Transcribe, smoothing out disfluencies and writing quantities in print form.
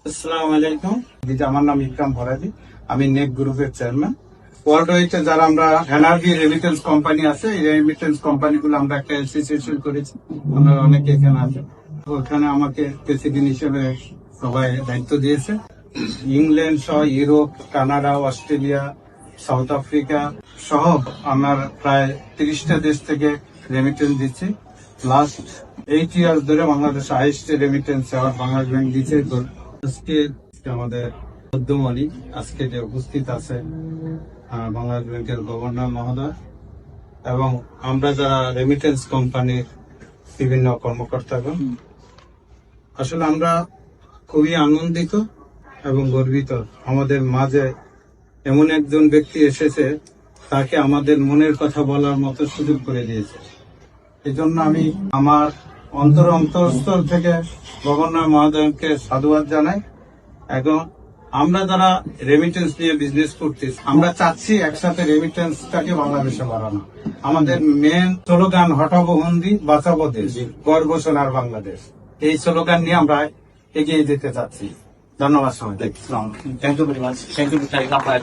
আসসালামু আলাইকুম। আমার নাম ইকরাম ফরাজি। আমি নেক গ্রুপের চেয়ারম্যান। ওয়ার্ল্ড ওয়াইডে যারা আমরা এনআরবি রেমিটেন্স কোম্পানি আছে, এই রেমিটেন্স কোম্পানিগুলো আমরা একটা অ্যাসোসিয়েশন করেছি। আমরা অনেকে এখানে আছে। ওখানে আমাকে প্রেসিডেন্ট হিসেবে সবাই দায়িত্ব দিয়েছে। ইংল্যান্ড সহ Europe, Canada, Australia, south Africa সহ আমার প্রায় 30টা দেশ থেকে রেমিটেন্স দিচ্ছি। লাস্ট 8 ইয়ার্স ধরে বাংলাদেশ হাইয়েস্ট রেমিটেন্স আবার বাংলাদেশ ব্যাংক দিচ্ছে। আজকে আমাদের উদ্যমনী আজকে যে উপস্থিত আছে বাংলাদেশ ব্যাংকের গভর্নর মহোদয় এবং আমরা যারা রেমিটেন্স কোম্পানির বিভিন্ন কর্মকর্তাগণ, আসলে আমরা খুবই আনন্দিত এবং গর্বিত। আমাদের মাঝে এমন একজন ব্যক্তি এসেছে, তাকে আমাদের মনের কথা বলার মতো সুযোগ করে দিয়েছে। এই জন্য আমি আমার অন্তরস্থল থেকে গভর্নর মহোদয়কে সাধুবাদ জানাই। এবং আমরা যারা রেমিটেন্স নিয়ে বিজনেস করতেছি, আমরা চাচ্ছি একসাথে রেমিটেন্সটাকে বাংলাদেশে বাড়ানো। আমাদের মেন স্লোগান হটাবো হুন্দি, বাঁচাবো দেশ, গর্ব সোনার বাংলাদেশ। এই স্লোগান নিয়ে আমরা এগিয়ে যেতে চাচ্ছি। ধন্যবাদ সবাই। Thank you very much. Thank you, Mr. Iqbal.